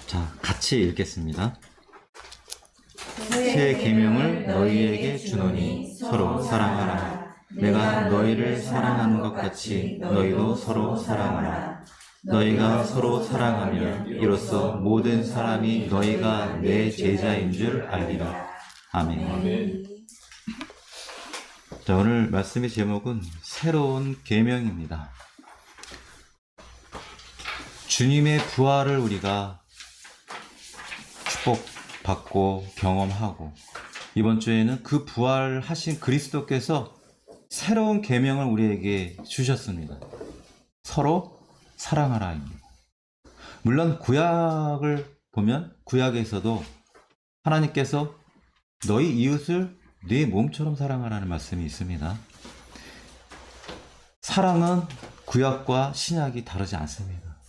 자, 같이 읽겠습니다. 새 계명을 너희에게 주노니 서로 사랑하라. 내가 너희를 사랑하는 것 같이 너희도 서로 사랑하라. 너희가 서로 사랑하면 이로써 모든 사람이 너희가 내 제자인 줄 알리라. 아멘. 자, 오늘 말씀의 제목은 새로운 계명입니다. 주님의 부활을 우리가 축복받고 경험하고, 이번 주에는 그 부활하신 그리스도께서 새로운 계명을 우리에게 주셨습니다. 서로 사랑하라입니다. 물론 구약을 보면 구약에서도 하나님께서 너희 이웃을 네 몸처럼 사랑하라는 말씀이 있습니다. 사랑은 구약과 신약이 다르지 않습니다.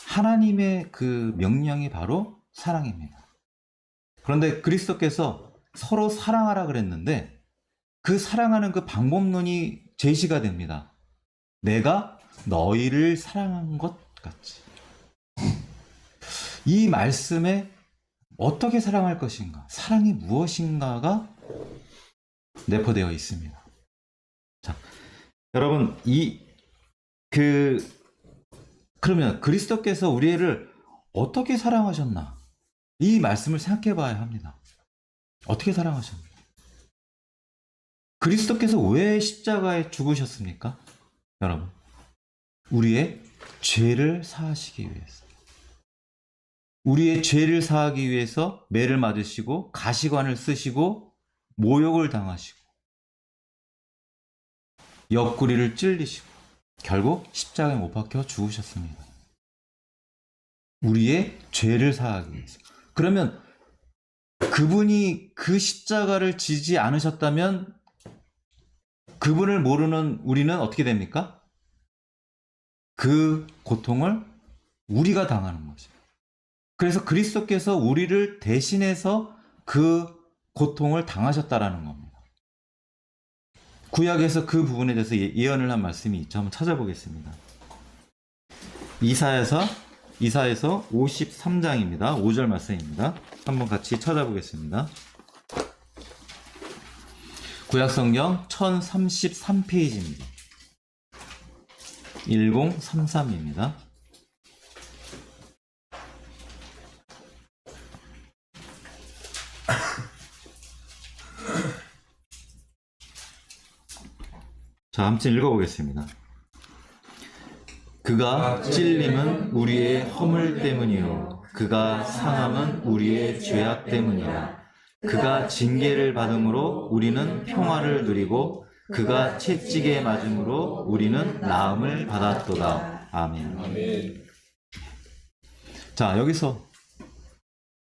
하나님의 그 명령이 바로 사랑입니다. 그런데 그리스도께서 서로 사랑하라 그랬는데 그 사랑하는 그 방법론이 제시가 됩니다. 내가 너희를 사랑한 것 같이. 이 말씀에 어떻게 사랑할 것인가, 사랑이 무엇인가가 내포되어 있습니다. 자, 여러분, 그러면 그리스도께서 우리를 어떻게 사랑하셨나? 이 말씀을 생각해 봐야 합니다. 어떻게 사랑하셨나? 그리스도께서 왜 십자가에 죽으셨습니까? 여러분, 우리의 죄를 사하시기 위해서. 우리의 죄를 사하기 위해서 매를 맞으시고 가시관을 쓰시고 모욕을 당하시고 옆구리를 찔리시고 결국 십자가에 못 박혀 죽으셨습니다. 우리의 죄를 사하기 위해서. 그러면 그분이 그 십자가를 지지 않으셨다면 그분을 모르는 우리는 어떻게 됩니까? 그 고통을 우리가 당하는 거죠. 그래서 그리스도께서 우리를 대신해서 그 고통을 당하셨다라는 겁니다. 구약에서 그 부분에 대해서 예언을 한 말씀이 있죠. 한번 찾아보겠습니다. 이사야서 53장입니다. 5절 말씀입니다. 한번 같이 찾아보겠습니다. 구약성경 1033페이지입니다. 1033입니다. 자, 한번 읽어보겠습니다. 그가 찔림은 우리의 허물 때문이요 그가 상함은 우리의 죄악 때문이라. 그가 징계를 받음으로 우리는 평화를 누리고 그가 채찍에 맞음으로 우리는 나음을 받았도다. 아멘. 자, 여기서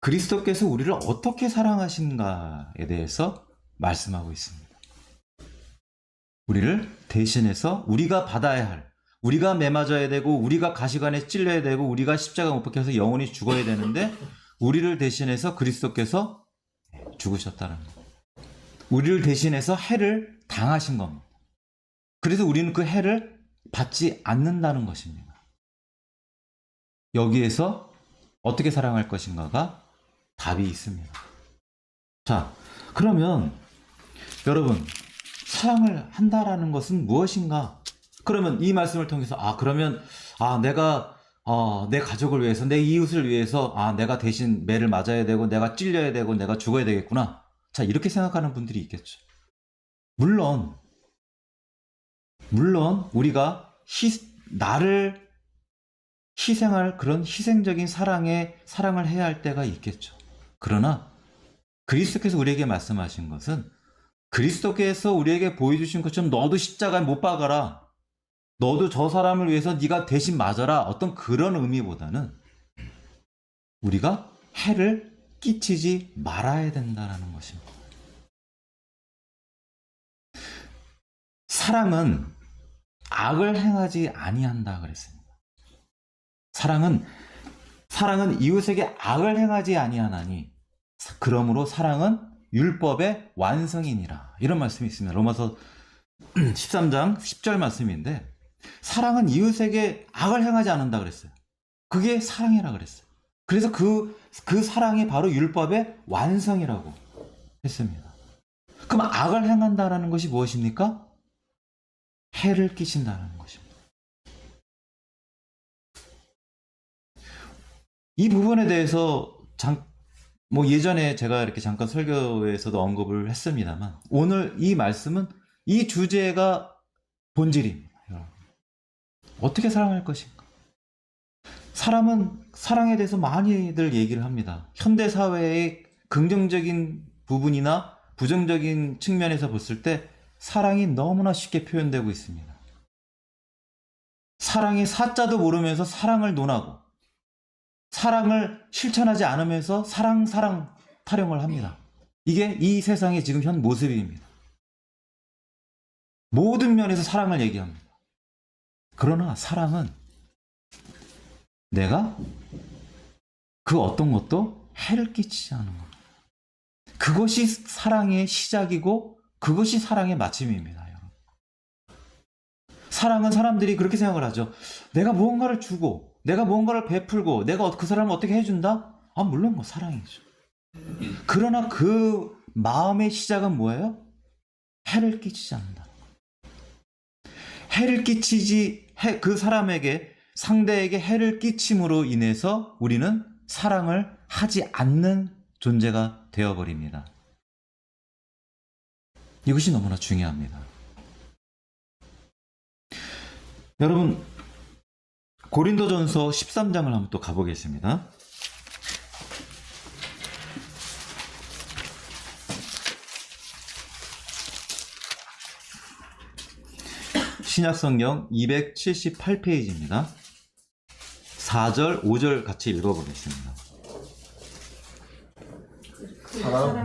그리스도께서 우리를 어떻게 사랑하신가에 대해서 말씀하고 있습니다. 우리를 대신해서 우리가 받아야 할, 우리가 매맞아야 되고 우리가 가시관에 찔려야 되고 우리가 십자가 못 박혀서 영원히 죽어야 되는데 우리를 대신해서 그리스도께서 죽으셨다는 것. 우리를 대신해서 해를 당하신 겁니다. 그래서 우리는 그 해를 받지 않는다는 것입니다. 여기에서 어떻게 사랑할 것인가가 답이 있습니다. 자, 그러면 여러분, 사랑을 한다라는 것은 무엇인가? 그러면 이 말씀을 통해서 내가 내 가족을 위해서, 내 이웃을 위해서 내가 대신 매를 맞아야 되고 내가 찔려야 되고 내가 죽어야 되겠구나. 자, 이렇게 생각하는 분들이 있겠죠. 물론 우리가 나를 희생할 그런 희생적인 사랑을 해야 할 때가 있겠죠. 그러나 그리스도께서 우리에게 말씀하신 것은 그리스도께서 우리에게 보여주신 것처럼 너도 십자가에 못 박아라, 너도 저 사람을 위해서 네가 대신 맞아라, 어떤 그런 의미보다는 우리가 해를 끼치지 말아야 된다는 것입니다. 사랑은 악을 행하지 아니한다 그랬습니다. 사랑은 이웃에게 악을 행하지 아니하나니 그러므로 사랑은 율법의 완성이니라. 이런 말씀이 있습니다. 로마서 13장 10절 말씀인데, 사랑은 이웃에게 악을 행하지 않는다 그랬어요. 그게 사랑이라 그랬어요. 그래서 그 사랑이 바로 율법의 완성이라고 했습니다. 그럼 악을 행한다라는 것이 무엇입니까? 해를 끼친다는 것입니다. 이 부분에 대해서 예전에 제가 이렇게 잠깐 설교에서도 언급을 했습니다만, 오늘 이 말씀은 이 주제가 본질입니다. 어떻게 사랑할 것인가? 사람은 사랑에 대해서 많이들 얘기를 합니다. 현대 사회의 긍정적인 부분이나 부정적인 측면에서 봤을 때 사랑이 너무나 쉽게 표현되고 있습니다. 사랑의 사자도 모르면서 사랑을 논하고, 사랑을 실천하지 않으면서 사랑 타령을 합니다. 이게 이 세상의 지금 현 모습입니다. 모든 면에서 사랑을 얘기합니다. 그러나 사랑은 내가 그 어떤 것도 해를 끼치지 않은 겁니다. 그것이 사랑의 시작이고 그것이 사랑의 마침입니다. 여러분. 사랑은 사람들이 그렇게 생각을 하죠. 내가 무언가를 주고 내가 무언가를 베풀고 내가 그 사람을 어떻게 해준다? 물론 뭐 사랑이죠. 그러나 그 마음의 시작은 뭐예요? 해를 끼치지 않는다. 해를 끼치지, 그 사람에게, 상대에게 해를 끼침으로 인해서 우리는 사랑을 하지 않는 존재가 되어버립니다. 이것이 너무나 중요합니다. 여러분, 고린도전서 13장을 한번 또 가보겠습니다. 신약성경 278페이지입니다. 4절, 5절 같이 읽어보겠습니다.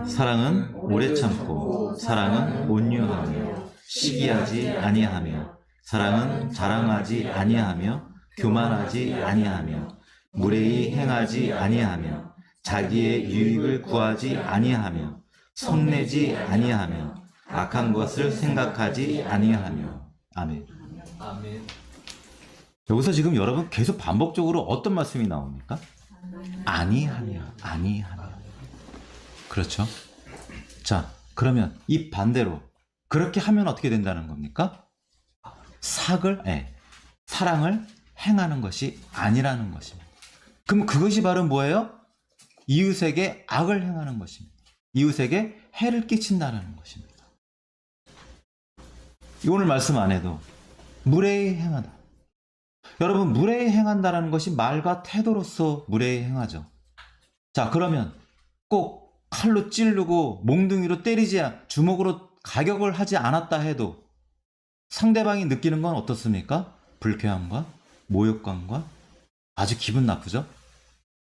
사랑은 오래 참고, 사랑은 온유하며, 시기하지 아니하며, 사랑은 자랑하지 아니하며, 교만하지 아니하며, 무례히 행하지 아니하며, 자기의 유익을 구하지 아니하며, 성내지 아니하며, 악한 것을 생각하지 아니하며. 아멘. 아멘. 여기서 지금 여러분 계속 반복적으로 어떤 말씀이 나옵니까? 아니하며, 아니하며. 그렇죠? 자, 그러면 이 반대로 그렇게 하면 어떻게 된다는 겁니까? 사랑을 행하는 것이 아니라는 것입니다. 그럼 그것이 바로 뭐예요? 이웃에게 악을 행하는 것입니다. 이웃에게 해를 끼친다는 것입니다. 오늘 말씀 안에도 무례히 행하다. 여러분, 무례히 행한다는 것이 말과 태도로서 무례히 행하죠. 자, 그러면 꼭 칼로 찌르고 몽둥이로 때리지, 주먹으로 가격을 하지 않았다 해도 상대방이 느끼는 건 어떻습니까? 불쾌함과 모욕감과 아주 기분 나쁘죠?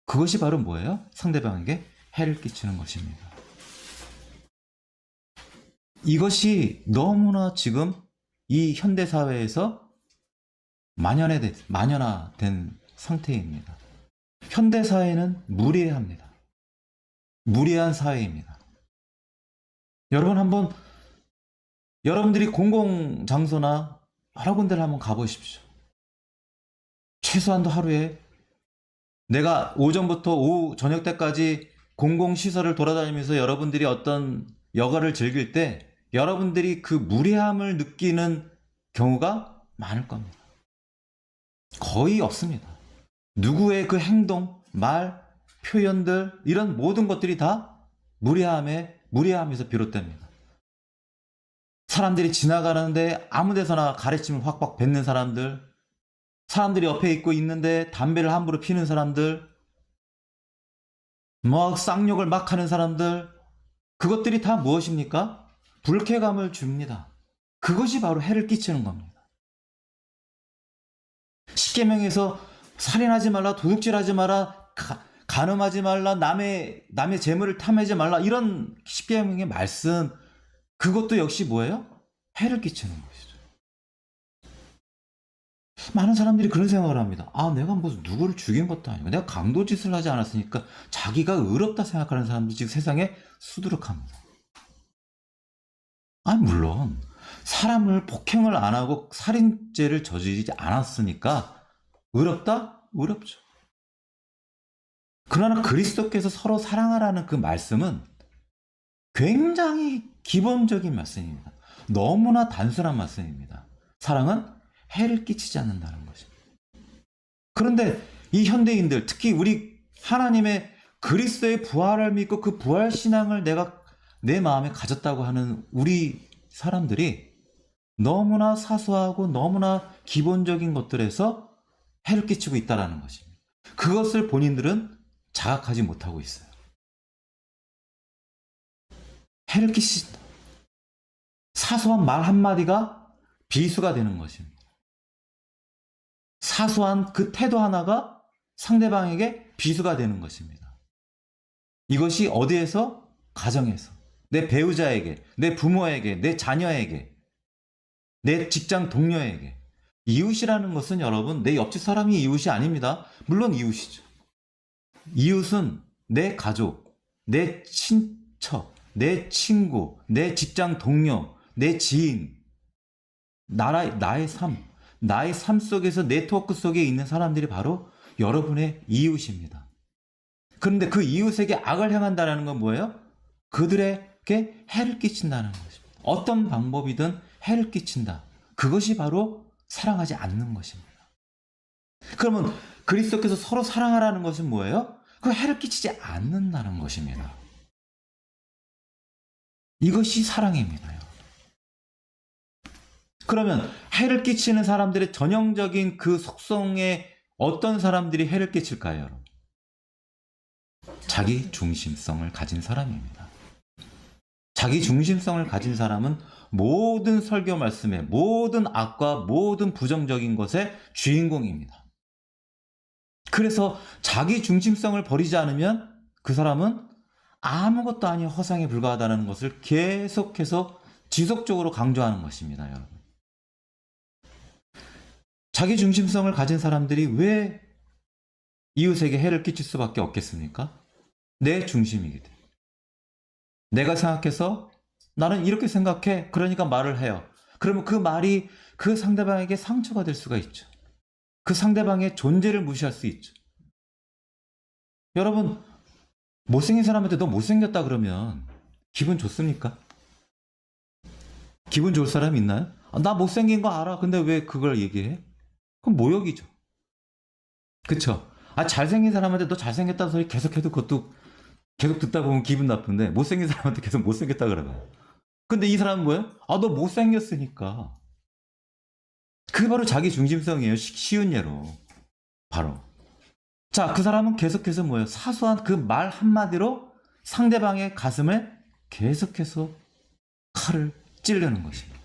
그것이 바로 뭐예요? 상대방에게 해를 끼치는 것입니다. 이것이 너무나 지금 이 현대사회에서 만연화된 상태입니다. 현대사회는 무례합니다. 무례한 사회입니다. 여러분 한번, 여러분들이 공공장소나 여러 군데를 한번 가보십시오. 최소한도 하루에 내가 오전부터 오후 저녁 때까지 공공시설을 돌아다니면서 여러분들이 어떤 여가를 즐길 때 여러분들이 그 무례함을 느끼는 경우가 많을 겁니다. 거의 없습니다. 누구의 그 행동, 말, 표현들, 이런 모든 것들이 다 무례함에서 비롯됩니다. 사람들이 지나가는데 아무 데서나 가래침을 확확 뱉는 사람들, 사람들이 옆에 있고 있는데 담배를 함부로 피는 사람들, 막 쌍욕을 막 하는 사람들, 그것들이 다 무엇입니까? 불쾌감을 줍니다. 그것이 바로 해를 끼치는 겁니다. 십계명에서 살인하지 말라, 도둑질하지 마라, 간음하지 말라, 남의 재물을 탐하지 말라, 이런 십계명의 말씀, 그것도 역시 뭐예요? 해를 끼치는 것이죠. 많은 사람들이 그런 생각을 합니다. 내가 무슨 누구를 죽인 것도 아니고 내가 강도짓을 하지 않았으니까 자기가 의롭다 생각하는 사람들이 지금 세상에 수두룩합니다. 물론 사람을 폭행을 안 하고 살인죄를 저지르지 않았으니까 의롭다? 의롭죠. 그러나 그리스도께서 서로 사랑하라는 그 말씀은 굉장히 기본적인 말씀입니다. 너무나 단순한 말씀입니다. 사랑은 해를 끼치지 않는다는 것입니다. 그런데 이 현대인들, 특히 우리 하나님의 그리스도의 부활을 믿고 그 부활 신앙을 내가 내 마음에 가졌다고 하는 우리 사람들이 너무나 사소하고 너무나 기본적인 것들에서 해를 끼치고 있다는 것입니다. 그것을 본인들은 자각하지 못하고 있어요. 해를 끼친다. 사소한 말 한마디가 비수가 되는 것입니다. 사소한 그 태도 하나가 상대방에게 비수가 되는 것입니다. 이것이 어디에서? 가정에서. 내 배우자에게, 내 부모에게, 내 자녀에게, 내 직장 동료에게. 이웃이라는 것은 여러분, 내 옆집 사람이 이웃이 아닙니다. 물론 이웃이죠. 이웃은 내 가족, 내 친척, 내 친구, 내 직장 동료, 내 지인, 나의 삶 속에서 네트워크 속에 있는 사람들이 바로 여러분의 이웃입니다. 그런데 그 이웃에게 악을 행한다는 건 뭐예요? 그들에게 해를 끼친다는 것입니다. 어떤 방법이든 해를 끼친다. 그것이 바로 사랑하지 않는 것입니다. 그러면 그리스도께서 서로 사랑하라는 것은 뭐예요? 그 해를 끼치지 않는다는 것입니다. 이것이 사랑입니다. 그러면 해를 끼치는 사람들의 전형적인 그 속성에 어떤 사람들이 해를 끼칠까요, 여러분? 자기 중심성을 가진 사람입니다. 자기 중심성을 가진 사람은 모든 설교 말씀에, 모든 악과 모든 부정적인 것의 주인공입니다. 그래서 자기 중심성을 버리지 않으면 그 사람은 아무것도 아닌 허상에 불과하다는 것을 계속해서 지속적으로 강조하는 것입니다, 여러분. 자기 중심성을 가진 사람들이 왜 이웃에게 해를 끼칠 수밖에 없겠습니까? 내 중심이기 때문에. 내가 생각해서 나는 이렇게 생각해. 그러니까 말을 해요. 그러면 그 말이 그 상대방에게 상처가 될 수가 있죠. 그 상대방의 존재를 무시할 수 있죠. 여러분, 못생긴 사람한테 너 못생겼다 그러면 기분 좋습니까? 기분 좋을 사람 있나요? 나 못생긴 거 알아. 근데 왜 그걸 얘기해? 그건 모욕이죠. 그쵸? 잘생긴 사람한테 너 잘생겼다는 소리 계속해도 그것도 계속 듣다 보면 기분 나쁜데 못생긴 사람한테 계속 못생겼다 그러면. 근데 이 사람은 뭐예요? 너 못생겼으니까. 그게 바로 자기 중심성이에요. 쉬운 예로. 바로. 자, 그 사람은 계속해서 뭐예요? 사소한 그 말 한마디로 상대방의 가슴에 계속해서 칼을 찌르는 것입니다.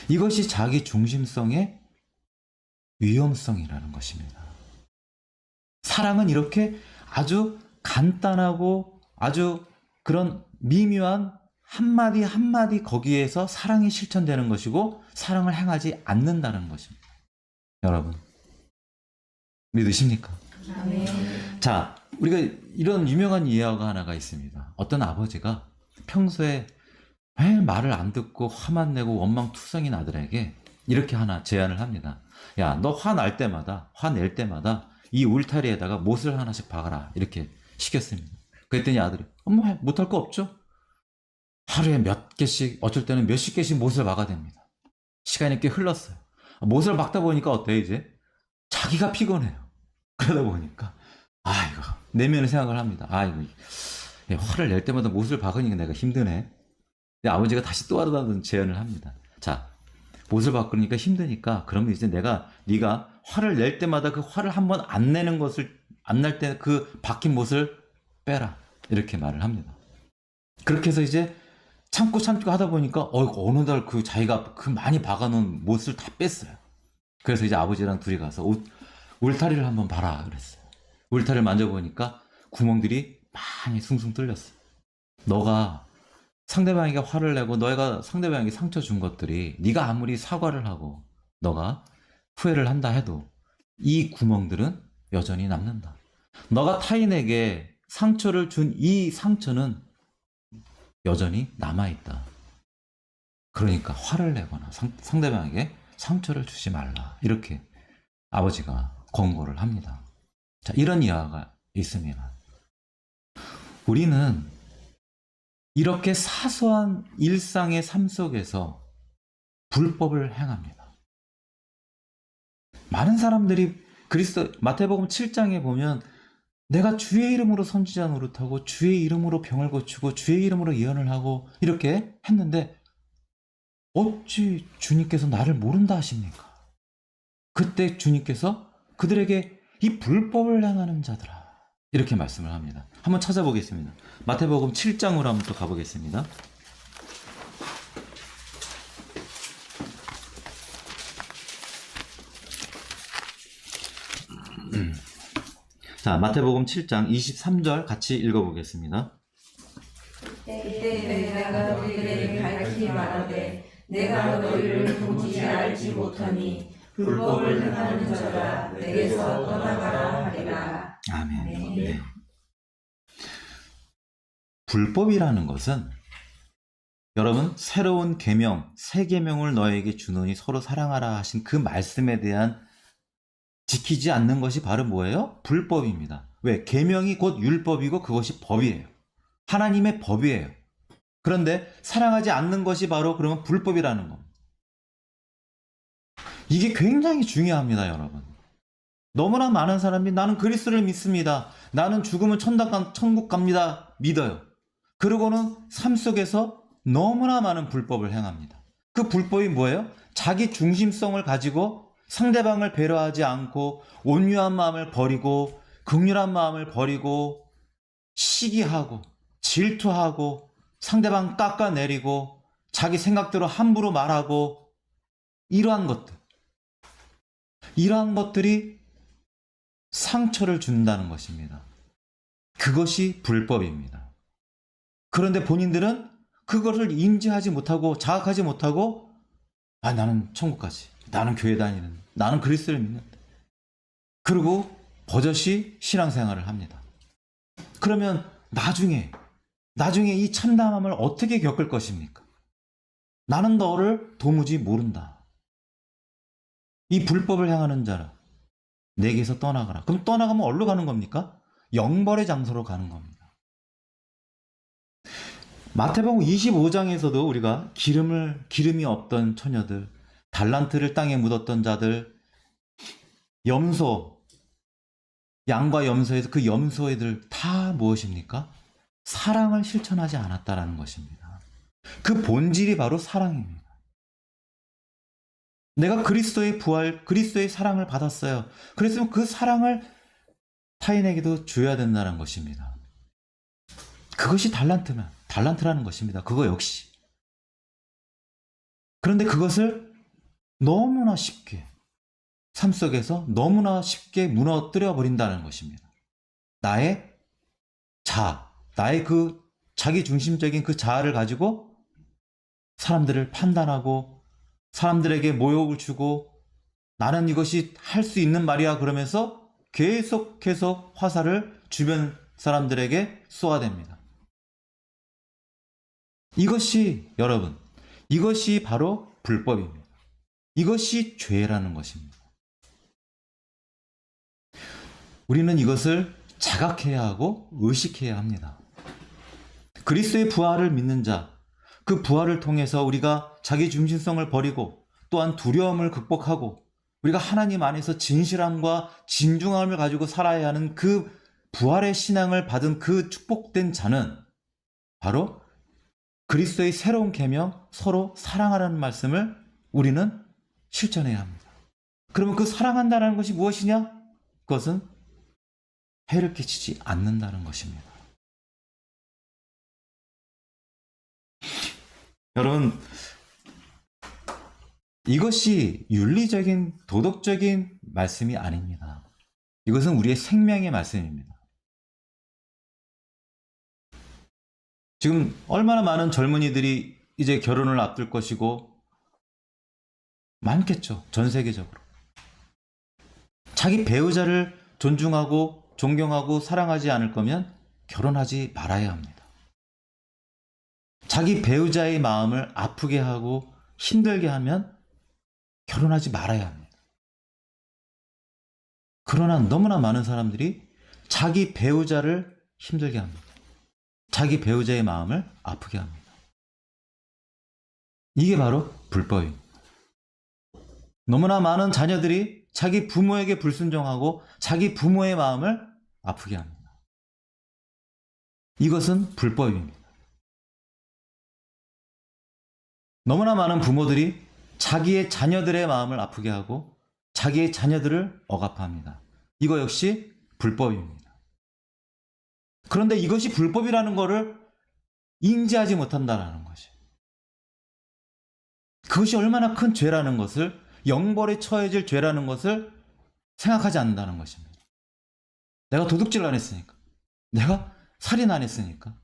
이것이 자기 중심성의 위험성이라는 것입니다. 사랑은 이렇게 아주 간단하고 아주 그런 미묘한 한마디 한마디 거기에서 사랑이 실천되는 것이고 사랑을 행하지 않는다는 것입니다. 여러분, 믿으십니까? 아멘. 자, 우리가 이런 유명한 이야기가 하나가 있습니다. 어떤 아버지가 평소에 매일 말을 안 듣고 화만 내고 원망투성인 아들에게 이렇게 하나 제안을 합니다. 야, 너 화낼 때마다 이 울타리에다가 못을 하나씩 박아라. 이렇게 시켰습니다. 그랬더니 아들이 엄마 못할 거 없죠? 하루에 몇 개씩, 어쩔 때는 몇십 개씩 못을 박아야 됩니다. 시간이 꽤 흘렀어요. 못을 박다 보니까 어때요, 이제? 자기가 피곤해요. 그러다 보니까 이거 내면의 생각을 합니다. 이거 화를 낼 때마다 못을 박으니까 내가 힘드네. 근데 아버지가 다시 또 하다는 제안을 합니다. 자, 못을 박으니까 힘드니까 그러면 이제 네가 화를 낼 때마다 그 화를 한번 안 내는 것을 안 날 때 그 박힌 못을 빼라. 이렇게 말을 합니다. 그렇게 해서 이제 참고 하다 보니까 어느 날 그 자기가 그 많이 박아놓은 못을 다 뺐어요. 그래서 이제 아버지랑 둘이 가서 울타리를 한번 봐라 그랬어요. 울타리를 만져보니까 구멍들이 많이 숭숭 뚫렸어요. 너가 상대방에게 화를 내고 너가 상대방에게 상처 준 것들이 네가 아무리 사과를 하고 너가 후회를 한다 해도 이 구멍들은 여전히 남는다. 너가 타인에게 상처를 준 이 상처는 여전히 남아있다. 그러니까 화를 내거나 상대방에게 상처를 주지 말라. 이렇게 아버지가 권고를 합니다. 자, 이런 이야기가 있습니다. 우리는 이렇게 사소한 일상의 삶 속에서 불법을 행합니다. 많은 사람들이 마태복음 7장에 보면 내가 주의 이름으로 선지자 노릇하고 주의 이름으로 병을 고치고 주의 이름으로 예언을 하고 이렇게 했는데 어찌 주님께서 나를 모른다 하십니까? 그때 주님께서 그들에게 이 불법을 행하는 자들아 이렇게 말씀을 합니다. 한번 찾아보겠습니다. 마태복음 7장으로 한번 또 가보겠습니다. 자, 마태복음 7장 23절 같이 읽어보겠습니다. 그때 내가 너희들에게 밝히 말하되 내가 너희를 도무지 알지 못하니 불법을 행하는 자가 내게서 떠나가라 하리라. 아멘. 네. 불법이라는 것은 여러분 새로운 계명, 새 계명을 너에게 주노니 서로 사랑하라 하신 그 말씀에 대한 지키지 않는 것이 바로 뭐예요? 불법입니다. 왜? 계명이 곧 율법이고 그것이 법이에요. 하나님의 법이에요. 그런데 사랑하지 않는 것이 바로 그러면 불법이라는 겁니다. 이게 굉장히 중요합니다, 여러분. 너무나 많은 사람이 나는 그리스도를 믿습니다. 나는 죽으면 천국 갑니다. 믿어요. 그러고는 삶 속에서 너무나 많은 불법을 행합니다. 그 불법이 뭐예요? 자기 중심성을 가지고 상대방을 배려하지 않고 온유한 마음을 버리고 긍휼한 마음을 버리고 시기하고 질투하고 상대방 깎아내리고 자기 생각대로 함부로 말하고 이러한 것들이 상처를 준다는 것입니다. 그것이 불법입니다. 그런데 본인들은 그것을 인지하지 못하고 자각하지 못하고 나는 천국 가지. 나는 교회 다니는. 나는 그리스도를 믿는다. 그리고 버젓이 신앙생활을 합니다. 그러면 나중에 이 참담함을 어떻게 겪을 것입니까? 나는 너를 도무지 모른다. 이 불법을 행하는 자라 내게서 떠나가라. 그럼 떠나가면 어디로 가는 겁니까? 영벌의 장소로 가는 겁니다. 마태복음 25장에서도 우리가 기름이 없던 처녀들, 달란트를 땅에 묻었던 자들, 염소, 양과 염소에서 그 염소애들 다 무엇입니까? 사랑을 실천하지 않았다라는 것입니다. 그 본질이 바로 사랑입니다. 내가 그리스도의 부활, 그리스도의 사랑을 받았어요. 그랬으면 그 사랑을 타인에게도 줘야 된다는 것입니다. 그것이 달란트라는 것입니다. 그거 역시. 그런데 그것을 너무나 쉽게 삶 속에서 너무나 쉽게 무너뜨려 버린다는 것입니다. 나의 그 자기 중심적인 그 자아를 가지고 사람들을 판단하고 사람들에게 모욕을 주고 나는 이것이 할 수 있는 말이야 그러면서 계속 화살을 주변 사람들에게 쏘아댑니다. 여러분, 이것이 바로 불법입니다. 이것이 죄라는 것입니다. 우리는 이것을 자각해야 하고 의식해야 합니다. 그리스도의 부활을 믿는 자, 그 부활을 통해서 우리가 자기 중심성을 버리고 또한 두려움을 극복하고 우리가 하나님 안에서 진실함과 진중함을 가지고 살아야 하는 그 부활의 신앙을 받은 그 축복된 자는 바로 그리스도의 새로운 계명, 서로 사랑하라는 말씀을 우리는 실천해야 합니다. 그러면 그 사랑한다는 것이 무엇이냐? 그것은 해를 끼치지 않는다는 것입니다. 여러분, 이것이 윤리적인 도덕적인 말씀이 아닙니다. 이것은 우리의 생명의 말씀입니다. 지금 얼마나 많은 젊은이들이 이제 결혼을 앞둘 것이고 많겠죠. 전 세계적으로. 자기 배우자를 존중하고 존경하고 사랑하지 않을 거면 결혼하지 말아야 합니다. 자기 배우자의 마음을 아프게 하고 힘들게 하면 결혼하지 말아야 합니다. 그러나 너무나 많은 사람들이 자기 배우자를 힘들게 합니다. 자기 배우자의 마음을 아프게 합니다. 이게 바로 불법입니다. 너무나 많은 자녀들이 자기 부모에게 불순종하고 자기 부모의 마음을 아프게 합니다. 이것은 불법입니다. 너무나 많은 부모들이 자기의 자녀들의 마음을 아프게 하고 자기의 자녀들을 억압합니다. 이거 역시 불법입니다. 그런데 이것이 불법이라는 것을 인지하지 못한다는 것이, 그것이 얼마나 큰 죄라는 것을, 영벌에 처해질 죄라는 것을 생각하지 않는다는 것입니다. 내가 도둑질 안 했으니까, 내가 살인 안 했으니까,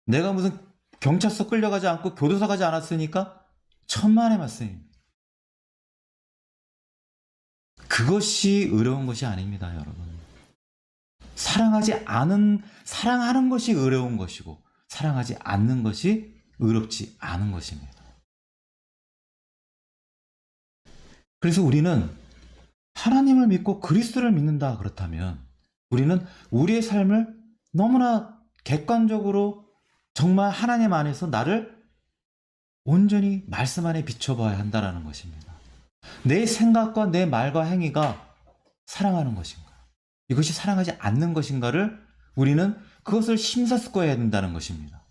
내가 무슨 경찰서 끌려가지 않고 교도소 가지 않았으니까 천만의 말씀입니다. 그것이 어려운 것이 아닙니다, 여러분. 사랑하는 것이 어려운 것이고 사랑하지 않는 것이 어렵지 않은 것입니다. 그래서 우리는 하나님을 믿고 그리스도를 믿는다 그렇다면 우리는 우리의 삶을 너무나 객관적으로 정말 하나님 안에서 나를 온전히 말씀 안에 비춰봐야 한다는 것입니다. 내 생각과 내 말과 행위가 사랑하는 것인가, 이것이 사랑하지 않는 것인가를 우리는 그것을 심사숙고해야 된다는 것입니다.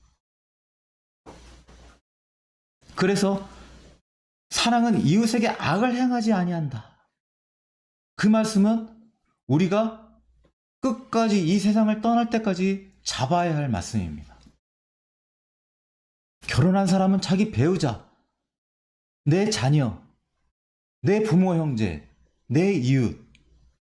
그래서 사랑은 이웃에게 악을 행하지 아니한다. 그 말씀은 우리가 끝까지 이 세상을 떠날 때까지 잡아야 할 말씀입니다. 결혼한 사람은 자기 배우자, 내 자녀, 내 부모 형제, 내 이웃,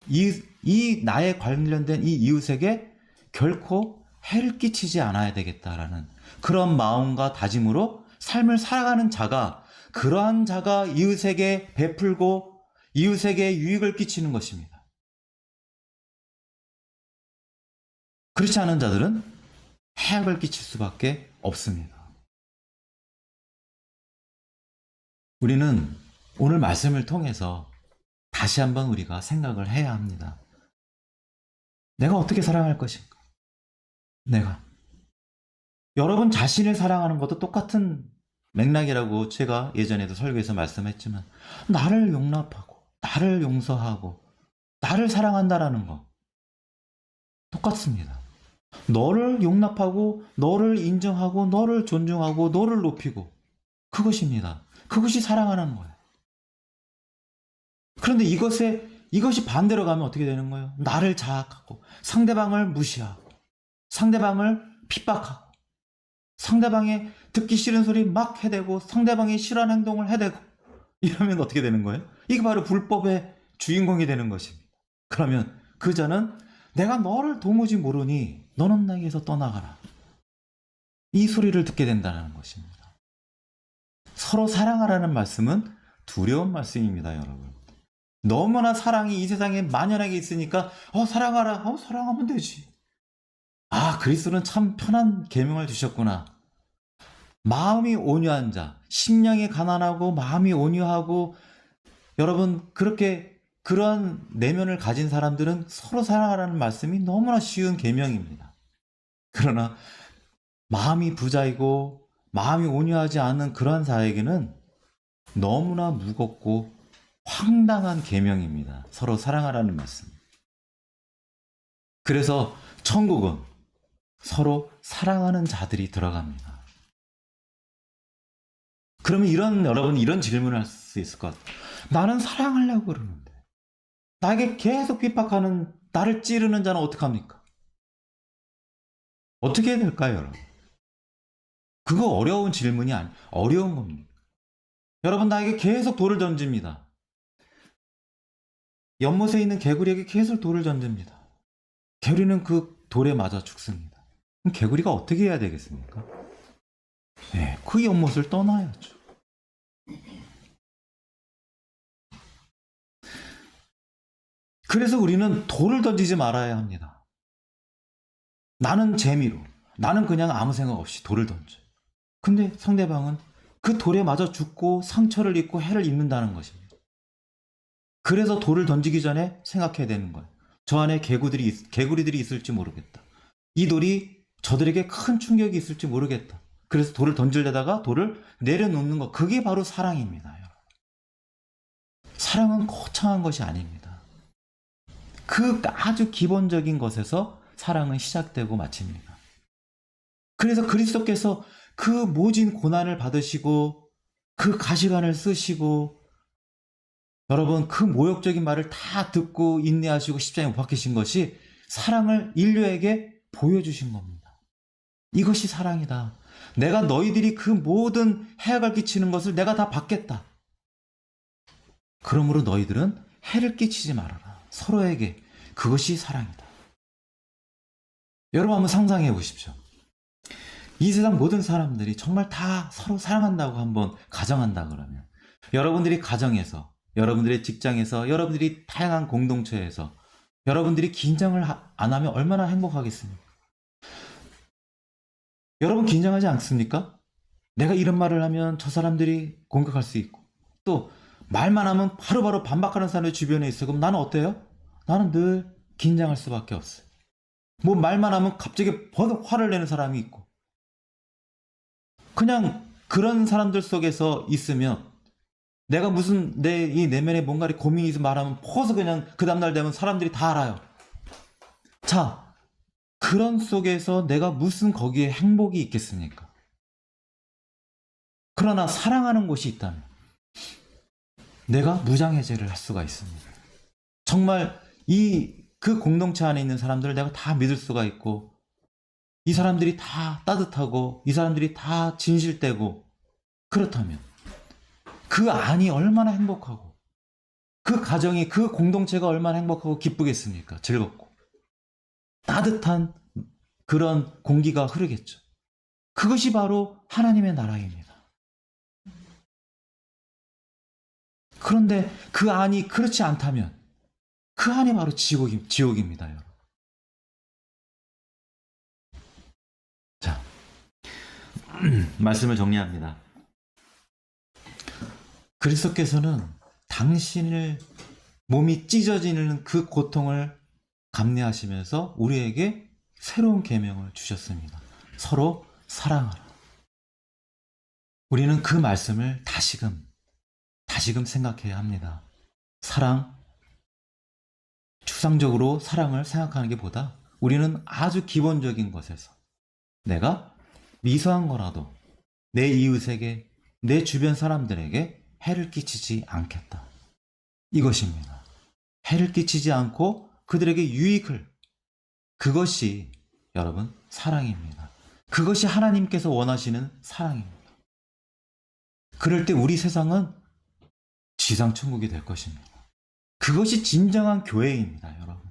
이 나에 관련된 이 이웃에게 결코 해를 끼치지 않아야 되겠다라는 그런 마음과 다짐으로 삶을 살아가는 자가, 그러한 자가 이웃에게 베풀고 이웃에게 유익을 끼치는 것입니다. 그렇지 않은 자들은 해악을 끼칠 수밖에 없습니다. 우리는 오늘 말씀을 통해서 다시 한번 우리가 생각을 해야 합니다. 내가 어떻게 사랑할 것인가? 내가. 여러분 자신을 사랑하는 것도 똑같은 맥락이라고 제가 예전에도 설교에서 말씀했지만, 나를 용납하고 나를 용서하고 나를 사랑한다라는 거 똑같습니다. 너를 용납하고 너를 인정하고 너를 존중하고 너를 높이고, 그것입니다. 그것이 사랑하는 거예요. 그런데 이것이 반대로 가면 어떻게 되는 거예요? 나를 자학하고 상대방을 무시하고 상대방을 핍박하고 상대방의 듣기 싫은 소리 막 해대고 상대방이 싫어하는 행동을 해대고, 이러면 어떻게 되는 거예요? 이게 바로 불법의 주인공이 되는 것입니다. 그러면 그 자는 내가 너를 도무지 모르니 너는 나에게서 떠나가라, 이 소리를 듣게 된다는 것입니다. 서로 사랑하라는 말씀은 두려운 말씀입니다, 여러분. 너무나 사랑이 이 세상에 만연하게 있으니까 사랑하라, 사랑하면 되지. 그리스도는 참 편한 계명을 주셨구나. 마음이 온유한 자, 심령이 가난하고 마음이 온유하고, 여러분 그런 내면을 가진 사람들은 서로 사랑하라는 말씀이 너무나 쉬운 계명입니다. 그러나 마음이 부자이고 마음이 온유하지 않은 그러한 자에게는 너무나 무겁고 황당한 계명입니다. 서로 사랑하라는 말씀. 그래서 천국은 서로 사랑하는 자들이 들어갑니다. 그러면 여러분 이런 질문을 할 수 있을 것 같아요. 나는 사랑하려고 그러는데 나에게 계속 핍박하는, 나를 찌르는 자는 어떡합니까? 어떻게 해야 될까요, 여러분? 그거 어려운 질문이 어려운 겁니다. 여러분, 나에게 계속 돌을 던집니다. 연못에 있는 개구리에게 계속 돌을 던집니다. 개구리는 그 돌에 맞아 죽습니다. 그럼 개구리가 어떻게 해야 되겠습니까? 그 연못을 떠나야죠. 그래서 우리는 돌을 던지지 말아야 합니다. 나는 재미로, 나는 그냥 아무 생각 없이 돌을 던져요. 근데 상대방은 그 돌에 맞아 죽고 상처를 입고 해를 입는다는 것입니다. 그래서 돌을 던지기 전에 생각해야 되는 거예요. 저 안에 개구리들이 있을지 모르겠다. 이 돌이 저들에게 큰 충격이 있을지 모르겠다. 그래서 돌을 던지려다가 돌을 내려놓는 것, 그게 바로 사랑입니다. 여러분. 사랑은 거창한 것이 아닙니다. 그 아주 기본적인 것에서 사랑은 시작되고 마칩니다. 그래서 그리스도께서 그 모진 고난을 받으시고 그 가시관을 쓰시고 여러분 그 모욕적인 말을 다 듣고 인내하시고 십자가에 못 박히신 것이 사랑을 인류에게 보여주신 겁니다. 이것이 사랑이다. 내가 너희들이 그 모든 해악을 끼치는 것을 내가 다 받겠다. 그러므로 너희들은 해를 끼치지 말아라. 서로에게. 그것이 사랑이다. 여러분 한번 상상해 보십시오. 이 세상 모든 사람들이 정말 다 서로 사랑한다고 한번 가정한다 그러면 여러분들이 가정에서, 여러분들의 직장에서, 여러분들이 다양한 공동체에서 여러분들이 긴장을 안 하면 얼마나 행복하겠습니까? 여러분 긴장하지 않습니까? 내가 이런 말을 하면 저 사람들이 공격할 수 있고 또 말만 하면 바로바로 반박하는 사람이 주변에 있어요. 그럼 나는 어때요? 나는 늘 긴장할 수밖에 없어요. 뭐 말만 하면 갑자기 버럭 화를 내는 사람이 있고 그냥 그런 사람들 속에서 있으면 내가 무슨 이 내면에 뭔가 고민이 있어 말하면 퍼서 그냥 그 다음날 되면 사람들이 다 알아요. 자, 그런 속에서 내가 무슨 거기에 행복이 있겠습니까? 그러나 사랑하는 곳이 있다면 내가 무장해제를 할 수가 있습니다. 정말 그 공동체 안에 있는 사람들을 내가 다 믿을 수가 있고 이 사람들이 다 따뜻하고 이 사람들이 다 진실되고 그렇다면 그 안이 얼마나 행복하고 그 가정이 그 공동체가 얼마나 행복하고 기쁘겠습니까? 즐겁고 따뜻한 그런 공기가 흐르겠죠. 그것이 바로 하나님의 나라입니다. 그런데 그 안이 그렇지 않다면 그 안이 바로 지옥입니다. 여러분. 자, 말씀을 정리합니다. 그리스도께서는 당신을 몸이 찢어지는 그 고통을 감내하시면서 우리에게 새로운 계명을 주셨습니다. 서로 사랑하라. 우리는 그 말씀을 다시금 생각해야 합니다. 사랑, 추상적으로 사랑을 생각하는 게 보다 우리는 아주 기본적인 것에서 내가 미소한 거라도 내 이웃에게, 내 주변 사람들에게 해를 끼치지 않겠다. 이것입니다. 해를 끼치지 않고 그들에게 유익을, 그것이 여러분 사랑입니다. 그것이 하나님께서 원하시는 사랑입니다. 그럴 때 우리 세상은 지상천국이 될 것입니다. 그것이 진정한 교회입니다, 여러분.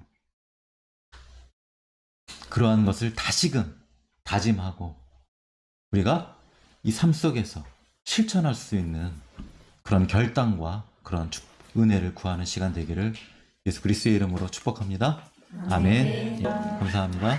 그러한 것을 다시금 다짐하고 우리가 이 삶 속에서 실천할 수 있는 그런 결단과 그런 은혜를 구하는 시간 되기를 예수 그리스도의 이름으로 축복합니다. 아멘. 감사합니다.